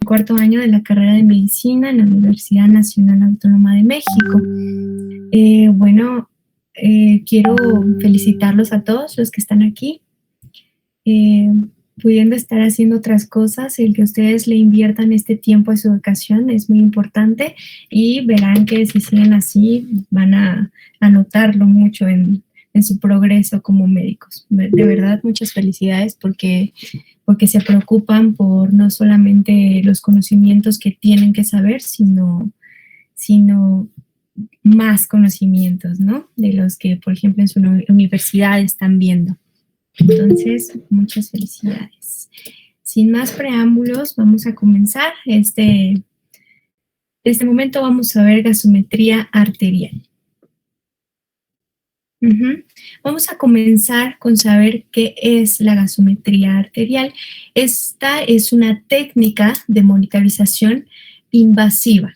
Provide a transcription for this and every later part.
cuarto año de la carrera de medicina en la Universidad Nacional Autónoma de México. Quiero felicitarlos a todos los que están aquí, pudiendo estar haciendo otras cosas. El que ustedes le inviertan este tiempo a su educación es muy importante y verán que si siguen así van a notarlo mucho en su progreso como médicos. De verdad, muchas felicidades porque se preocupan por no solamente los conocimientos que tienen que saber, sino más conocimientos, ¿no? De los que, por ejemplo, en su universidad están viendo. Entonces, muchas felicidades. Sin más preámbulos, vamos a comenzar. Este momento vamos a ver gasometría arterial. Vamos a comenzar con saber qué es la gasometría arterial. Esta es una técnica de monitorización invasiva.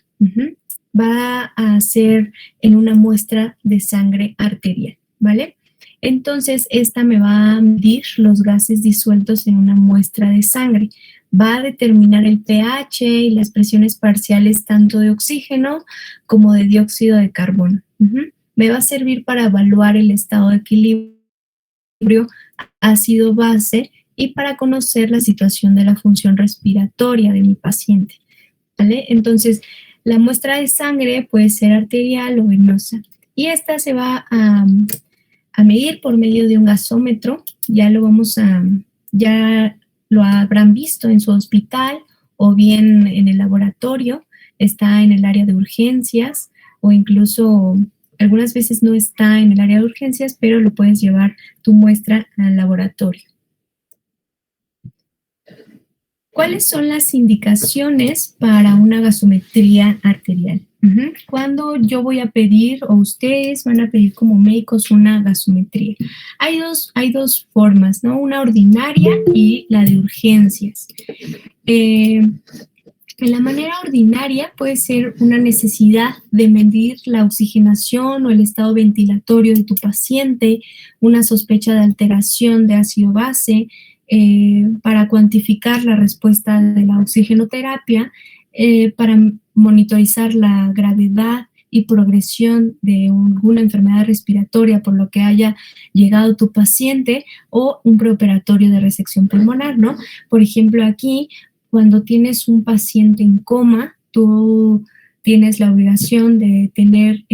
Va a ser en una muestra de sangre arterial, ¿vale? Entonces, esta me va a medir los gases disueltos en una muestra de sangre. Va a determinar el pH y las presiones parciales tanto de oxígeno como de dióxido de carbono. Me va a servir para evaluar el estado de equilibrio ácido-base y para conocer la situación de la función respiratoria de mi paciente, ¿vale? Entonces, la muestra de sangre puede ser arterial o venosa y esta se va a medir por medio de un gasómetro. Ya lo habrán visto en su hospital o bien en el laboratorio. Está en el área de urgencias o incluso algunas veces no está en el área de urgencias, pero lo puedes llevar tu muestra al laboratorio. ¿Cuáles son las indicaciones para una gasometría arterial? Cuando yo voy a pedir, o ustedes van a pedir como médicos una gasometría, hay dos formas, ¿no? Una ordinaria y la de urgencias. En la manera ordinaria puede ser una necesidad de medir la oxigenación o el estado ventilatorio de tu paciente, una sospecha de alteración de ácido base, para cuantificar la respuesta de la oxigenoterapia, para monitorizar la gravedad y progresión de alguna enfermedad respiratoria por lo que haya llegado tu paciente, o un preoperatorio de resección pulmonar, ¿no? Por ejemplo, aquí, cuando tienes un paciente en coma, tú tienes la obligación de tener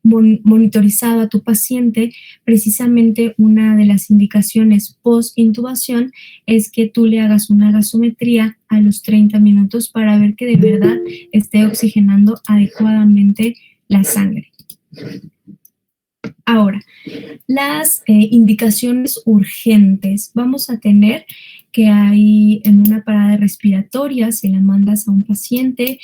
monitorizado a tu paciente. Precisamente una de las indicaciones post-intubación es que tú le hagas una gasometría a los 30 minutos para ver que de verdad esté oxigenando adecuadamente la sangre. Ahora, las indicaciones urgentes. Vamos a tener que hay en una parada respiratoria, se la mandas a un paciente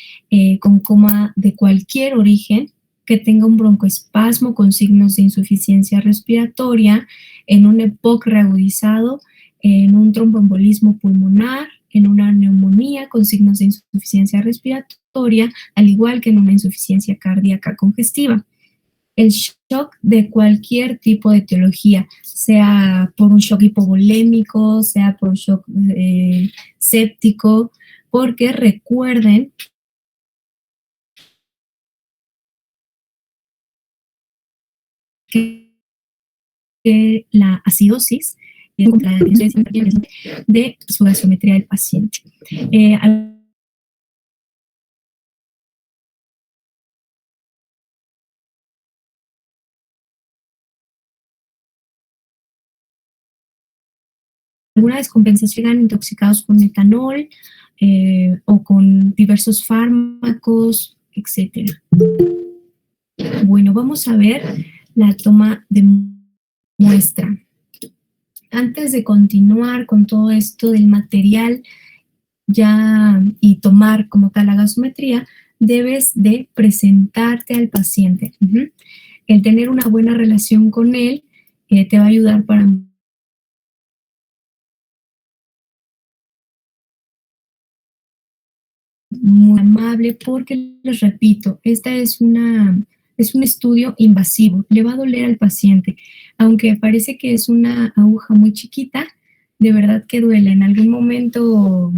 con coma de cualquier origen, que tenga un broncoespasmo con signos de insuficiencia respiratoria, en un EPOC reagudizado, en un tromboembolismo pulmonar, en una neumonía con signos de insuficiencia respiratoria, al igual que en una insuficiencia cardíaca congestiva. El shock de cualquier tipo de etiología, sea por un shock hipovolémico, sea por un shock séptico, porque recuerden que la acidosis es la de su gasometría del paciente. Alguna descompensación, eran intoxicados con metanol o con diversos fármacos, etc. Bueno, vamos a ver la toma de muestra. Antes de continuar con todo esto del material y tomar como tal la gasometría, debes de presentarte al paciente. El tener una buena relación con él te va a ayudar para muy amable, porque les repito, esta es un estudio invasivo, le va a doler al paciente, aunque parece que es una aguja muy chiquita, de verdad que duele. En algún momento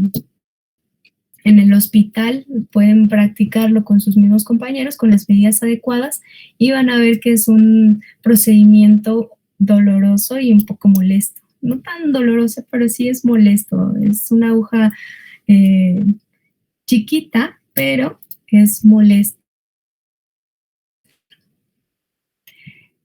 En el hospital pueden practicarlo con sus mismos compañeros, con las medidas adecuadas, y van a ver que es un procedimiento doloroso y un poco molesto. No tan doloroso, pero sí es molesto. Es una aguja eh, chiquita, pero es molesto.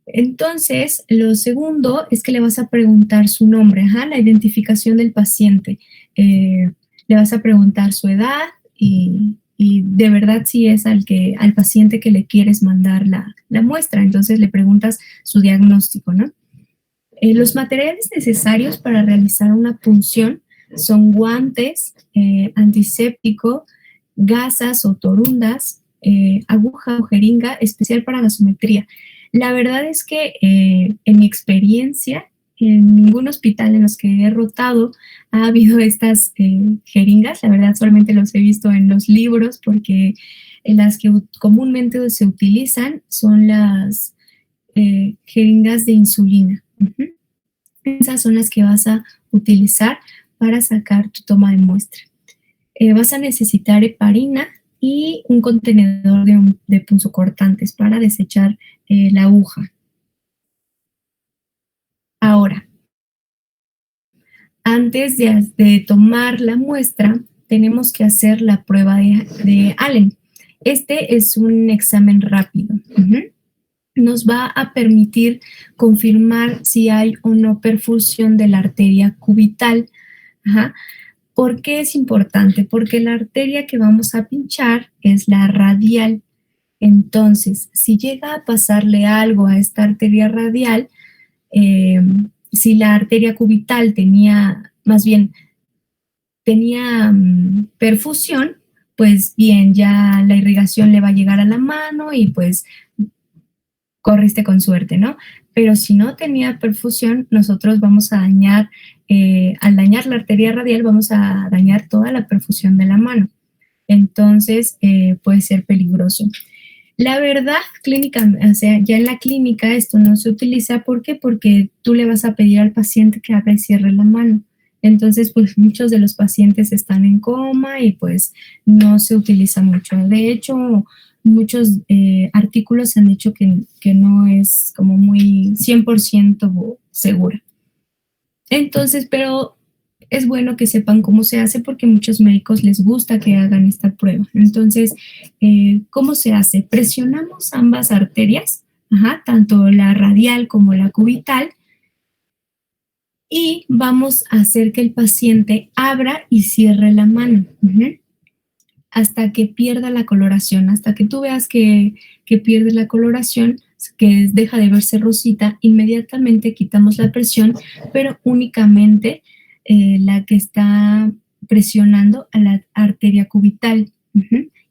Entonces, lo segundo es que le vas a preguntar su nombre, la identificación del paciente. Le vas a preguntar su edad y de verdad si es al paciente que le quieres mandar la muestra. Entonces le preguntas su diagnóstico, ¿no? Los materiales necesarios para realizar una punción son guantes, antiséptico, gasas o torundas, aguja o jeringa especial para gasometría. La verdad es que en mi experiencia, en ningún hospital en los que he rotado ha habido estas jeringas. La verdad solamente los he visto en los libros porque las que comúnmente se utilizan son las jeringas de insulina. Esas son las que vas a utilizar para sacar tu toma de muestra. Vas a necesitar heparina y un contenedor de punzocortantes para desechar la aguja. Ahora, antes de tomar la muestra, tenemos que hacer la prueba de Allen. Este es un examen rápido. Nos va a permitir confirmar si hay o no perfusión de la arteria cubital. ¿Por qué es importante? Porque la arteria que vamos a pinchar es la radial. Entonces, si llega a pasarle algo a esta arteria radial, si la arteria cubital tenía perfusión, pues bien, ya la irrigación le va a llegar a la mano y pues corriste con suerte, ¿no? Pero si no tenía perfusión, nosotros vamos a dañar, al dañar la arteria radial, vamos a dañar toda la perfusión de la mano. Entonces, puede ser peligroso. La verdad, o sea, ya en la clínica esto no se utiliza. ¿Por qué? Porque tú le vas a pedir al paciente que abra y cierre la mano. Entonces, pues muchos de los pacientes están en coma y pues no se utiliza mucho. De hecho, muchos artículos han dicho que no es como muy 100% segura. Entonces, pero es bueno que sepan cómo se hace porque a muchos médicos les gusta que hagan esta prueba. Entonces, ¿cómo se hace? Presionamos ambas arterias, tanto la radial como la cubital, y vamos a hacer que el paciente abra y cierre la mano hasta que pierda la coloración, hasta que tú veas que pierde la coloración, que deja de verse rosita. Inmediatamente quitamos la presión, pero únicamente la que está presionando a la arteria cubital.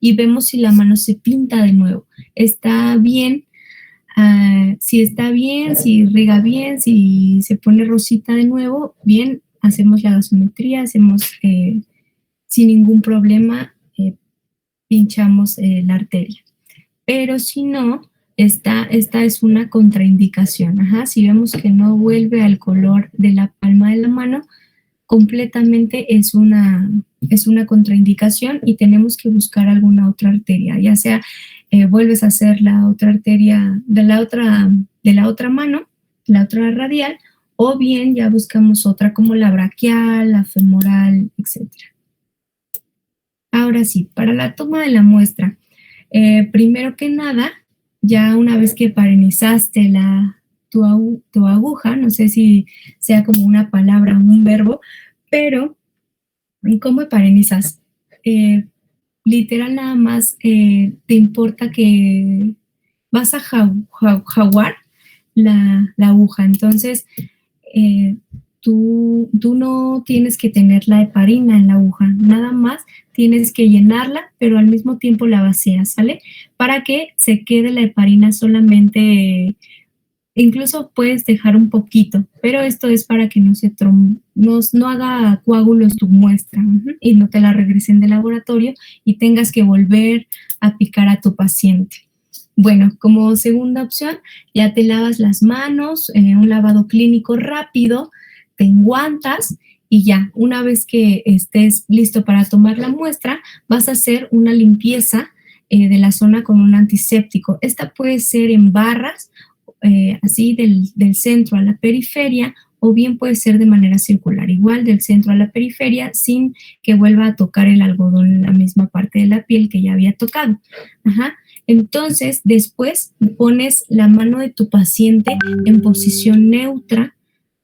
Y vemos si la mano se pinta de nuevo. Está bien. Si está bien, si irriga bien, si se pone rosita de nuevo, bien, hacemos la gasometría, hacemos sin ningún problema, pinchamos la arteria. Pero si no, esta es una contraindicación. Si vemos que no vuelve al color de la palma de la mano, completamente es una contraindicación y tenemos que buscar alguna otra arteria, ya sea vuelves a hacer la otra arteria de la otra mano, la otra radial, o bien ya buscamos otra como la braquial, la femoral, etc. Ahora sí, para la toma de la muestra, primero que nada, ya una vez que parenizaste tu aguja, no sé si sea como una palabra o un verbo, pero ¿cómo parenizas? Literal nada más te importa que vas a jaguar la aguja. Entonces, tú no tienes que tener la heparina en la aguja, nada más tienes que llenarla, pero al mismo tiempo la vacías, ¿sale? Para que se quede la heparina solamente, incluso puedes dejar un poquito, pero esto es para que no haga coágulos tu muestra y no te la regresen del laboratorio y tengas que volver a picar a tu paciente. Bueno, como segunda opción, ya te lavas las manos, un lavado clínico rápido, te enguantas y ya, una vez que estés listo para tomar la muestra, vas a hacer una limpieza de la zona con un antiséptico. Esta puede ser en barras, así del centro a la periferia, o bien puede ser de manera circular, igual del centro a la periferia, sin que vuelva a tocar el algodón en la misma parte de la piel que ya había tocado. Ajá. Entonces, después pones la mano de tu paciente en posición neutra.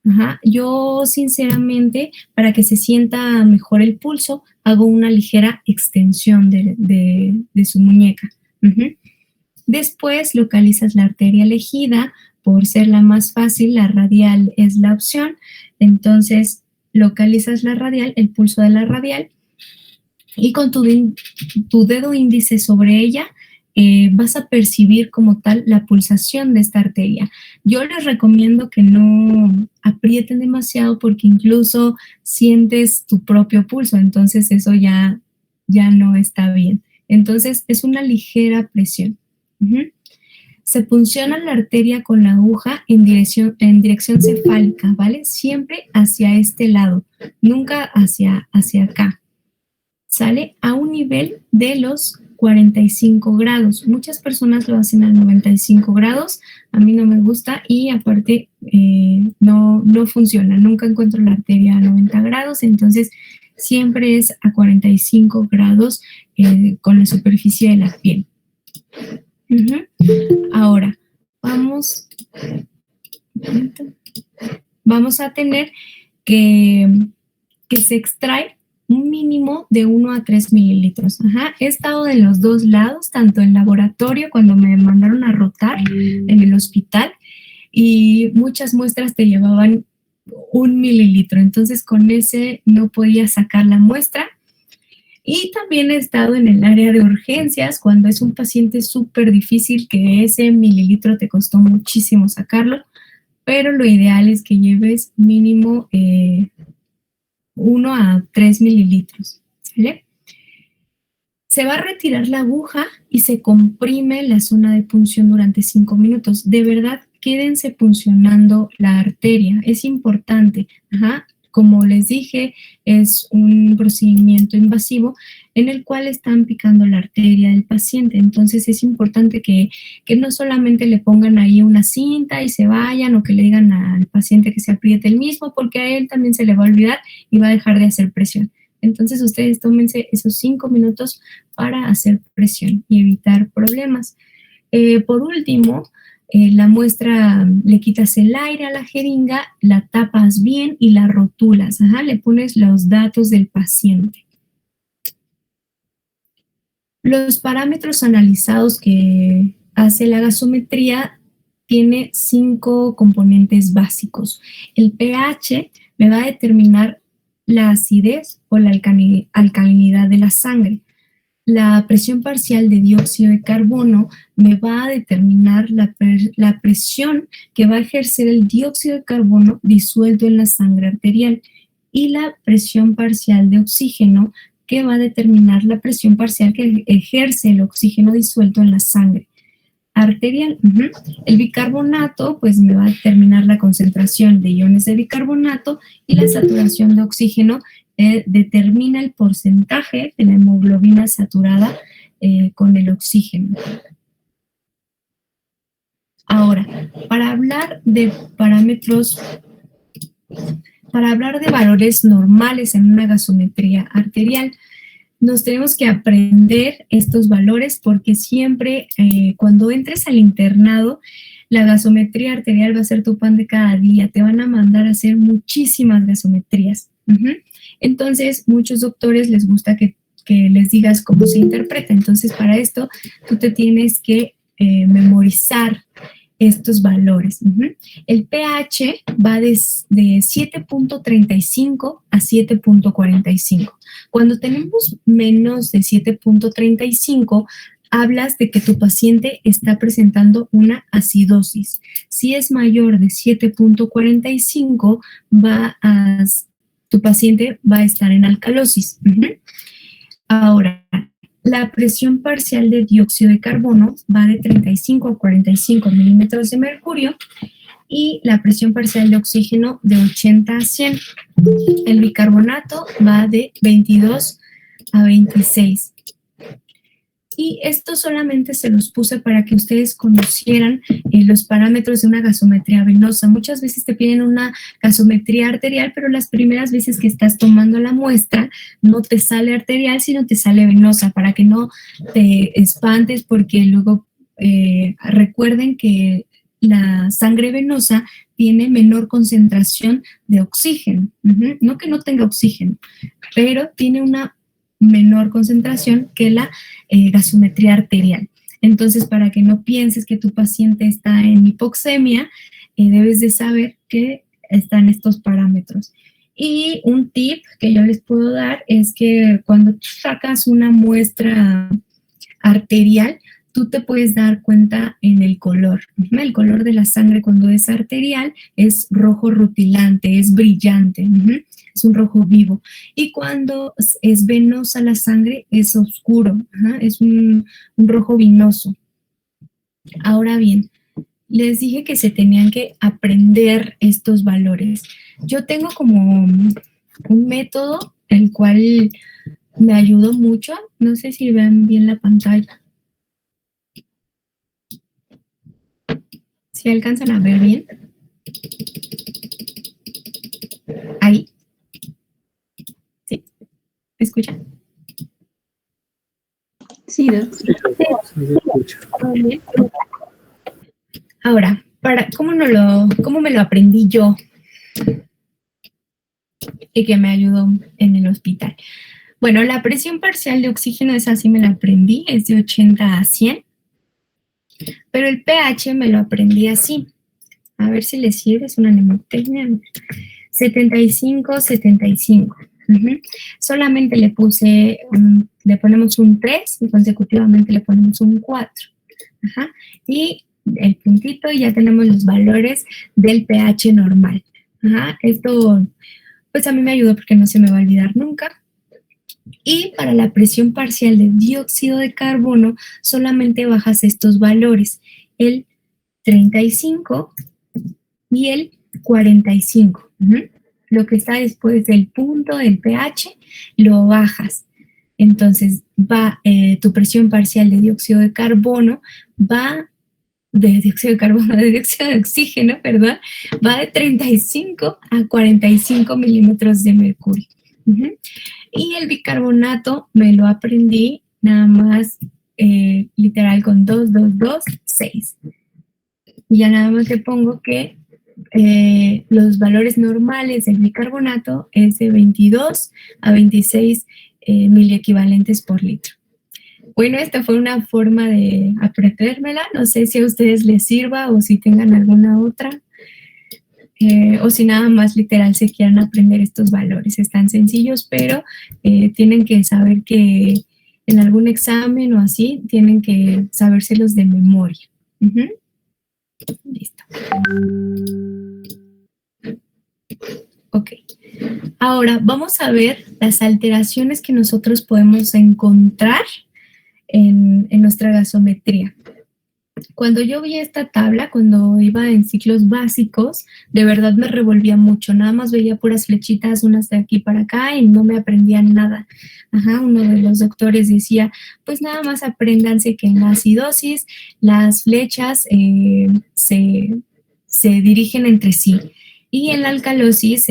Ajá. Yo, sinceramente, para que se sienta mejor el pulso, hago una ligera extensión de su muñeca. Uh-huh. Después localizas la arteria elegida. Por ser la más fácil, la radial es la opción. Entonces, localizas la radial, el pulso de la radial, y con tu dedo índice sobre ella, vas a percibir como tal la pulsación de esta arteria. Yo les recomiendo que no aprieten demasiado porque incluso sientes tu propio pulso, entonces eso ya no está bien. Entonces es una ligera presión. Uh-huh. Se punciona la arteria con la aguja en dirección cefálica, ¿vale? Siempre hacia este lado, nunca hacia acá. Sale a un nivel de los 45 grados. Muchas personas lo hacen a 95 grados, a mí no me gusta y aparte no funciona. Nunca encuentro la arteria a 90 grados, entonces siempre es a 45 grados con la superficie de la piel. Uh-huh. Ahora, vamos a tener que se extrae un mínimo de 1 a 3 mililitros. Ajá. He estado de los dos lados, tanto en laboratorio, cuando me mandaron a rotar en el hospital, y muchas muestras te llevaban 1 mililitro. Entonces, con ese no podía sacar la muestra. Y también he estado en el área de urgencias, cuando es un paciente súper difícil, que ese mililitro te costó muchísimo sacarlo, pero lo ideal es que lleves mínimo 1 a 3 mililitros, ¿vale? Se va a retirar la aguja y se comprime la zona de punción durante 5 minutos. De verdad, quédense puncionando la arteria, es importante. Ajá. Como les dije, es un procedimiento invasivo en el cual están picando la arteria del paciente. Entonces es importante que no solamente le pongan ahí una cinta y se vayan, o que le digan al paciente que se apriete el mismo, porque a él también se le va a olvidar y va a dejar de hacer presión. Entonces ustedes tómense esos 5 minutos para hacer presión y evitar problemas. Por último, la muestra, le quitas el aire a la jeringa, la tapas bien y la rotulas. Ajá, le pones los datos del paciente. Los parámetros analizados que hace la gasometría tiene 5 componentes básicos. El pH me va a determinar la acidez o la alcalinidad de la sangre. La presión parcial de dióxido de carbono me va a determinar la presión que va a ejercer el dióxido de carbono disuelto en la sangre arterial, y la presión parcial de oxígeno, que va a determinar la presión parcial que ejerce el oxígeno disuelto en la sangre arterial. Uh-huh. El bicarbonato, pues me va a determinar la concentración de iones de bicarbonato, y la saturación de oxígeno determina el porcentaje de la hemoglobina saturada con el oxígeno. Ahora, para hablar de parámetros, para hablar de valores normales en una gasometría arterial, nos tenemos que aprender estos valores, porque siempre cuando entres al internado, la gasometría arterial va a ser tu pan de cada día. Te van a mandar a hacer muchísimas gasometrías. Uh-huh. Entonces, muchos doctores les gusta que les digas cómo se interpreta. Entonces, para esto, tú te tienes que memorizar estos valores. Uh-huh. El pH va de 7.35 a 7.45. Cuando tenemos menos de 7.35, hablas de que tu paciente está presentando una acidosis. Si es mayor de 7.45, tu paciente va a estar en alcalosis. Uh-huh. Ahora, la presión parcial de dióxido de carbono va de 35 a 45 milímetros de mercurio, y la presión parcial de oxígeno de 80 a 100. El bicarbonato va de 22 a 26. Y esto solamente se los puse para que ustedes conocieran los parámetros de una gasometría venosa. Muchas veces te piden una gasometría arterial, pero las primeras veces que estás tomando la muestra no te sale arterial, sino te sale venosa, para que no te espantes, porque luego recuerden que la sangre venosa tiene menor concentración de oxígeno. No que no tenga oxígeno, pero tiene una menor concentración que la gasometría arterial. Entonces, para que no pienses que tu paciente está en hipoxemia, debes de saber que están estos parámetros. Y un tip que yo les puedo dar es que cuando tú sacas una muestra arterial, tú te puedes dar cuenta en el color. El color de la sangre cuando es arterial es rojo rutilante, es brillante, es un rojo vivo. Y cuando es venosa la sangre es oscuro, es un rojo vinoso. Ahora bien, les dije que se tenían que aprender estos valores. Yo tengo como un método el cual me ayudó mucho. No sé si ven bien la pantalla. ¿Si alcanzan a ver bien? Ahí. ¿Sí? ¿Me escuchan? Sí, sí. Ahora, ¿cómo me lo aprendí yo? Y que me ayudó en el hospital. Bueno, la presión parcial de oxígeno, esa sí me la aprendí, es de 80 a 100. Pero el pH me lo aprendí así. A ver si les sirve, es una mnemotecnia. 75, 75. Solamente le ponemos un 3 y consecutivamente le ponemos un 4. Y el puntito y ya tenemos los valores del pH normal. Esto, pues a mí me ayudó porque no se me va a olvidar nunca. Y para la presión parcial de dióxido de carbono, solamente bajas estos valores, el 35 y el 45. Lo que está después del punto del pH, lo bajas. Entonces, tu presión parcial de dióxido de carbono de dióxido de oxígeno, perdón, va de 35 a 45 milímetros de mercurio. Y el bicarbonato me lo aprendí nada más literal con 2, 2, 2, 6. Y ya nada más le pongo que los valores normales del bicarbonato es de 22 a 26 miliequivalentes por litro. Bueno, esta fue una forma de aprendérmela. No sé si a ustedes les sirva o si tengan alguna otra. O si nada más literal se quieran aprender estos valores. Están sencillos, pero tienen que saber que en algún examen o así, tienen que sabérselos de memoria. Listo. Ok. Ahora vamos a ver las alteraciones que nosotros podemos encontrar en nuestra gasometría. Cuando yo vi esta tabla, cuando iba en ciclos básicos, de verdad me revolvía mucho. Nada más veía puras flechitas, unas de aquí para acá, y no me aprendía nada. Uno de los doctores decía, pues nada más apréndanse que en la acidosis las flechas se dirigen entre sí. Y en la alcalosis,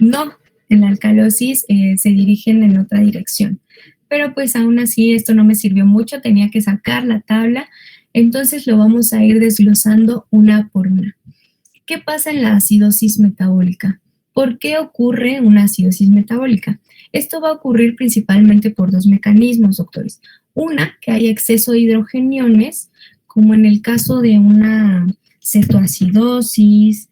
no. En la alcalosis se dirigen en otra dirección. Pero pues aún así esto no me sirvió mucho, tenía que sacar la tabla. Entonces lo vamos a ir desglosando una por una. ¿Qué pasa en la acidosis metabólica? ¿Por qué ocurre una acidosis metabólica? Esto va a ocurrir principalmente por dos mecanismos, doctores. Una, que hay exceso de hidrogeniones, como en el caso de una cetoacidosis,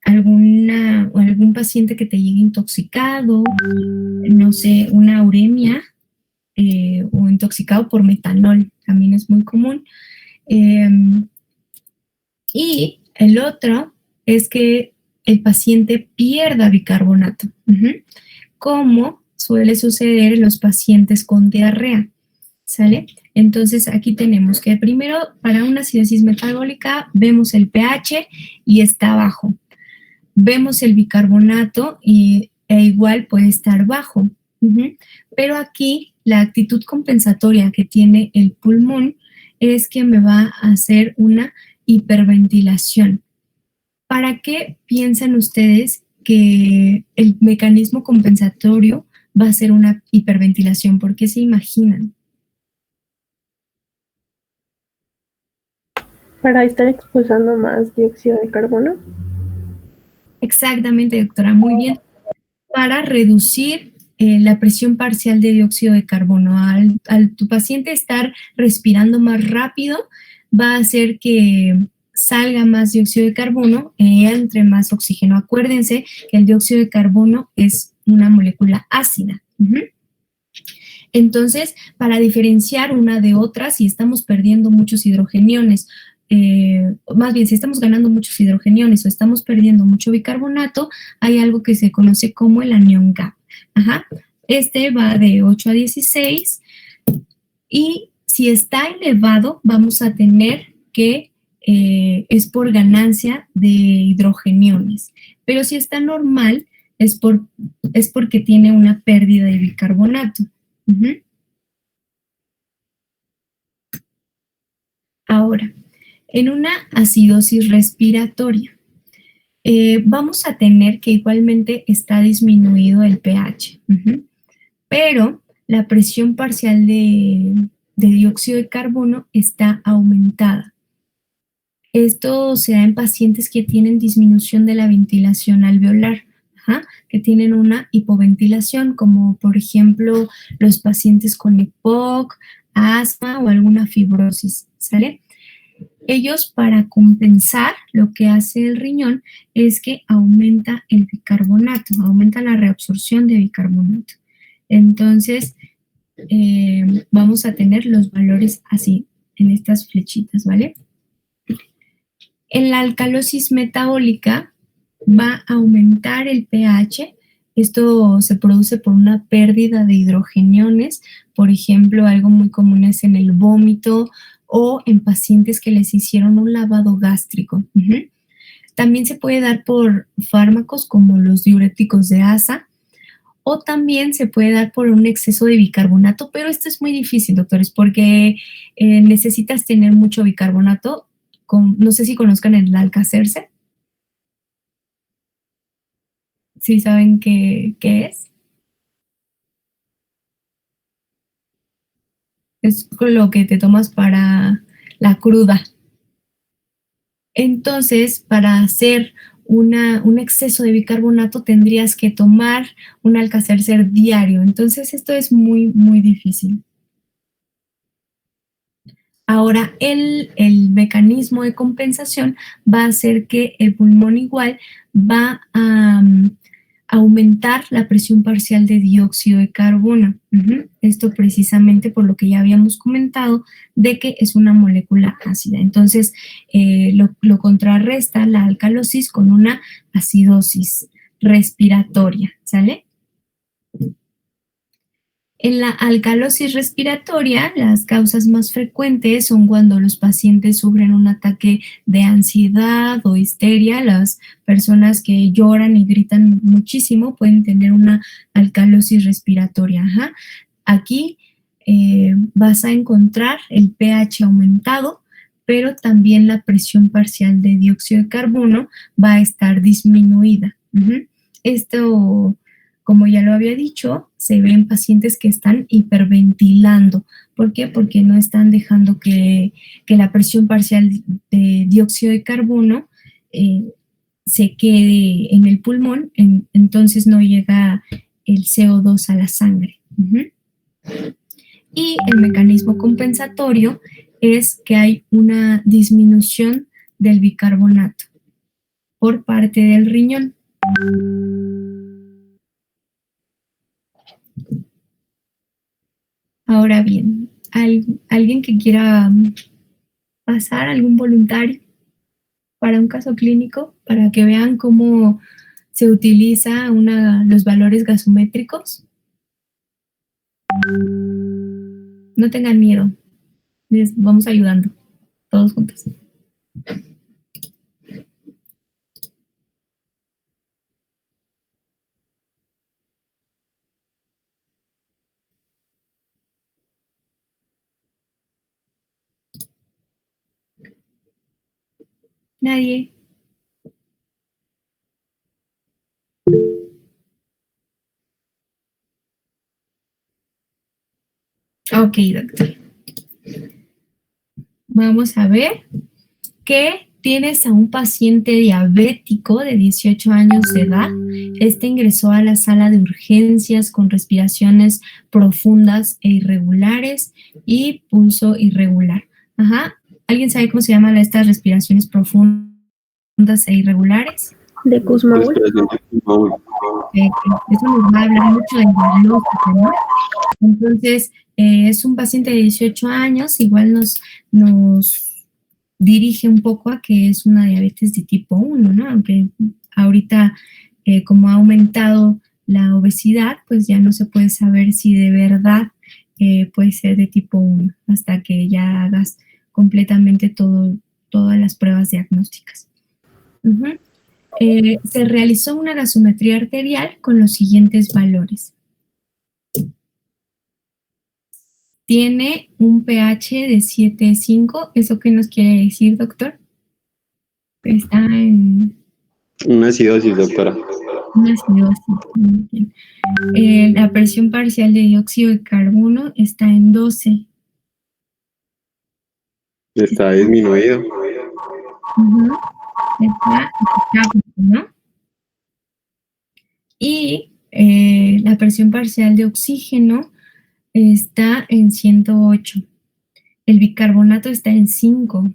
algún paciente que te llegue intoxicado, no sé, una uremia, o intoxicado por metanol, también es muy común. Y el otro es que el paciente pierda bicarbonato, como suele suceder en los pacientes con diarrea. ¿Sale? Entonces aquí tenemos que primero para una acidosis metabólica vemos el pH y está bajo. Vemos el bicarbonato e igual puede estar bajo. Pero aquí la actitud compensatoria que tiene el pulmón es que me va a hacer una hiperventilación. ¿Para qué piensan ustedes que el mecanismo compensatorio va a ser una hiperventilación? ¿Por qué se imaginan? Para estar expulsando más dióxido de carbono. Exactamente, doctora, muy bien. Para reducir la presión parcial de dióxido de carbono. Al tu paciente estar respirando más rápido, va a hacer que salga más dióxido de carbono y entre más oxígeno. Acuérdense que el dióxido de carbono es una molécula ácida. Entonces, para diferenciar una de otra, si estamos perdiendo muchos hidrogeniones, más bien si estamos ganando muchos hidrogeniones o estamos perdiendo mucho bicarbonato, hay algo que se conoce como el anión gap. Este va de 8 a 16 y si está elevado vamos a tener que es por ganancia de hidrogeniones, pero si está normal es porque tiene una pérdida de bicarbonato. Ahora, en una acidosis respiratoria, vamos a tener que igualmente está disminuido el pH, pero la presión parcial de dióxido de carbono está aumentada. Esto se da en pacientes que tienen disminución de la ventilación alveolar, que tienen una hipoventilación, como por ejemplo los pacientes con EPOC, asma o alguna fibrosis, ¿sale? Ellos, para compensar, lo que hace el riñón es que aumenta el bicarbonato, aumenta la reabsorción de bicarbonato. Entonces, vamos a tener los valores así, en estas flechitas, ¿vale? En la alcalosis metabólica va a aumentar el pH. Esto se produce por una pérdida de hidrogeniones. Por ejemplo, algo muy común es en el vómito o en pacientes que les hicieron un lavado gástrico. También se puede dar por fármacos como los diuréticos de asa o también se puede dar por un exceso de bicarbonato, pero esto es muy difícil, doctores, porque necesitas tener mucho bicarbonato. No sé si conozcan el Alka-Seltzer. ¿Sí saben qué es? Es lo que te tomas para la cruda. Entonces, para hacer un exceso de bicarbonato tendrías que tomar un Alka-Seltzer diario. Entonces, esto es muy, muy difícil. Ahora, el mecanismo de compensación va a hacer que el pulmón igual va a aumentar la presión parcial de dióxido de carbono. Esto precisamente por lo que ya habíamos comentado de que es una molécula ácida. Entonces, lo contrarresta la alcalosis con una acidosis respiratoria, ¿sale? En la alcalosis respiratoria, las causas más frecuentes son cuando los pacientes sufren un ataque de ansiedad o histeria. Las personas que lloran y gritan muchísimo pueden tener una alcalosis respiratoria. Aquí vas a encontrar el pH aumentado, pero también la presión parcial de dióxido de carbono va a estar disminuida. Esto, como ya lo había dicho, se ve en pacientes que están hiperventilando. ¿Por qué? Porque no están dejando que la presión parcial de dióxido de carbono se quede en el pulmón, entonces no llega el CO2 a la sangre. Y el mecanismo compensatorio es que hay una disminución del bicarbonato por parte del riñón. Ahora bien, ¿alguien que quiera pasar, algún voluntario para un caso clínico, para que vean cómo se utiliza los valores gasométricos? No tengan miedo. Les vamos ayudando, todos juntos. Nadie. Ok, doctor. Vamos a ver que tienes a un paciente diabético de 18 años de edad. Este ingresó a la sala de urgencias con respiraciones profundas e irregulares y pulso irregular. Ajá. ¿Alguien sabe cómo se llaman estas respiraciones profundas e irregulares? De Kussmaul. Eso nos va a hablar mucho del diagnóstico, ¿no? Entonces, es un paciente de 18 años, igual nos dirige un poco a que es una diabetes de tipo 1, ¿no? Aunque ahorita, como ha aumentado la obesidad, pues ya no se puede saber si de verdad puede ser de tipo 1 hasta que ya hagas completamente todas las pruebas diagnósticas. Uh-huh. Se realizó una gasometría arterial con los siguientes valores. Tiene un pH de 7,5. ¿Eso qué nos quiere decir, doctor? Está en una acidosis, doctora. una acidosis. Muy bien. La presión parcial de dióxido de carbono está en 12. Está disminuido. Uh-huh. Está ¿no? Y la presión parcial de oxígeno está en 108. El bicarbonato está en 5.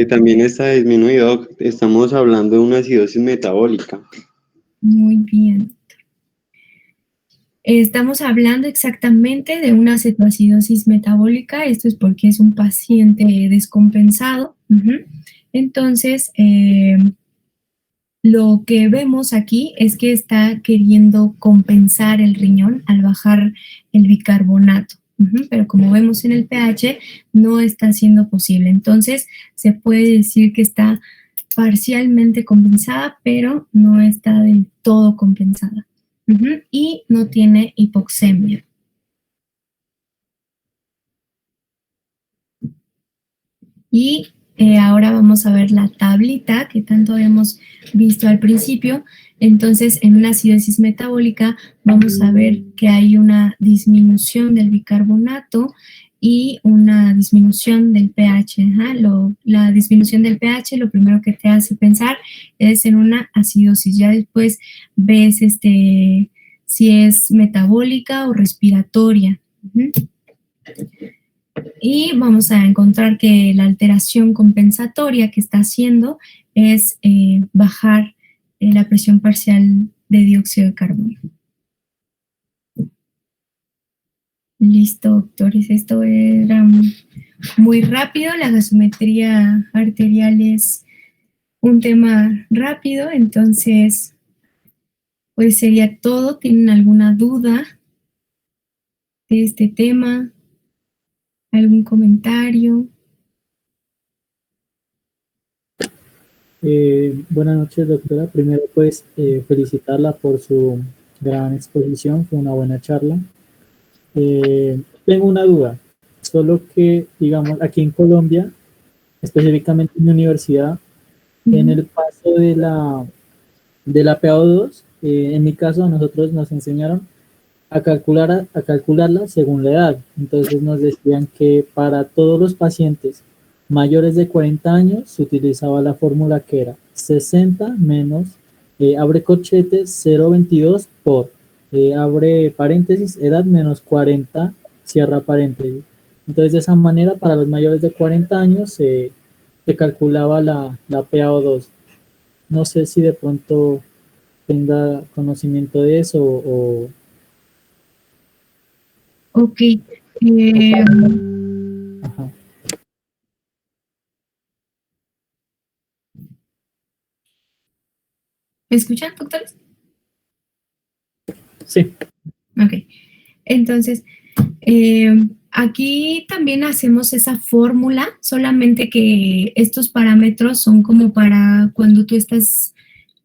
También está disminuido. Estamos hablando de una acidosis metabólica. Muy bien. Estamos hablando exactamente de una cetoacidosis metabólica. Esto es porque es un paciente descompensado. Uh-huh. Entonces, lo que vemos aquí es que está queriendo compensar el riñón al bajar el bicarbonato. Uh-huh. Pero como vemos en el pH, no está siendo posible. Entonces, se puede decir que está parcialmente compensada, pero no está del todo compensada. Uh-huh. Y no tiene hipoxemia. Y ahora vamos a ver la tablita que tanto habíamos visto al principio. Entonces, en una acidosis metabólica vamos a ver que hay una disminución del bicarbonato y una disminución del pH. La disminución del pH lo primero que te hace pensar es en una acidosis. Ya después ves si es metabólica o respiratoria. Uh-huh. Y vamos a encontrar que la alteración compensatoria que está haciendo es bajar la presión parcial de dióxido de carbono. Listo, doctores. Esto era muy rápido. La gasometría arterial es un tema rápido, entonces, pues sería todo. ¿Tienen alguna duda de este tema? ¿Algún comentario? Buenas noches, doctora. Primero, pues, felicitarla por su gran exposición. Fue una buena charla. Tengo una duda. Solo que, digamos, aquí en Colombia, específicamente en mi universidad, en el paso de la PO2, en mi caso, a nosotros nos enseñaron a calcularla según la edad. Entonces nos decían que para todos los pacientes mayores de 40 años se utilizaba la fórmula que era 60 menos, abre corchetes 0,22 por, abre paréntesis, edad menos 40, cierra paréntesis. Entonces de esa manera para los mayores de 40 años se calculaba la PaO2. No sé si de pronto tenga conocimiento de eso o... Ok. Ajá. ¿Me escuchan, doctores? Sí. Ok, entonces, aquí también hacemos esa fórmula, solamente que estos parámetros son como para cuando tú estás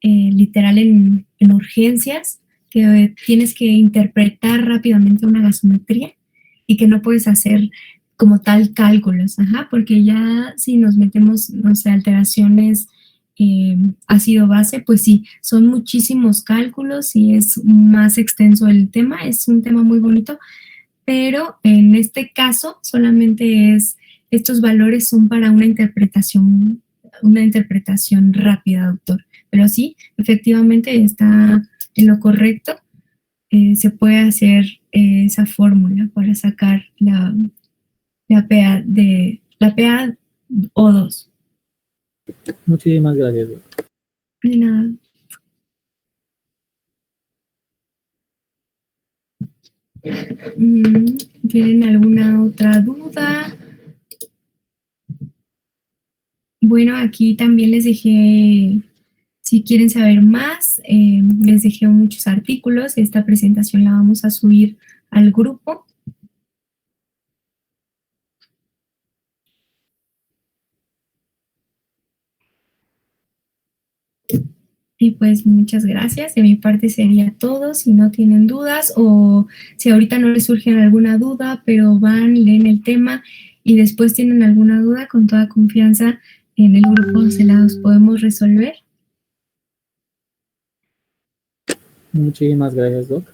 literal en urgencias, que tienes que interpretar rápidamente una gasometría y que no puedes hacer como tal cálculos, ajá, porque ya si nos metemos, no sé, alteraciones ácido-base, pues sí, son muchísimos cálculos y es más extenso el tema, es un tema muy bonito, pero en este caso solamente estos valores son para una interpretación rápida, doctor. Pero sí, efectivamente está en lo correcto. Se puede hacer esa fórmula para sacar la PA la PaO2. Muchísimas gracias, Doc. De nada. ¿Tienen alguna otra duda? Bueno, aquí también les dejé, si quieren saber más, les dejé muchos artículos. Esta presentación la vamos a subir al grupo. Y pues muchas gracias. De mi parte sería todo. Si no tienen dudas o si ahorita no les surge alguna duda, pero van, leen el tema y después tienen alguna duda, con toda confianza en el grupo se las podemos resolver. Muchísimas gracias, Doc.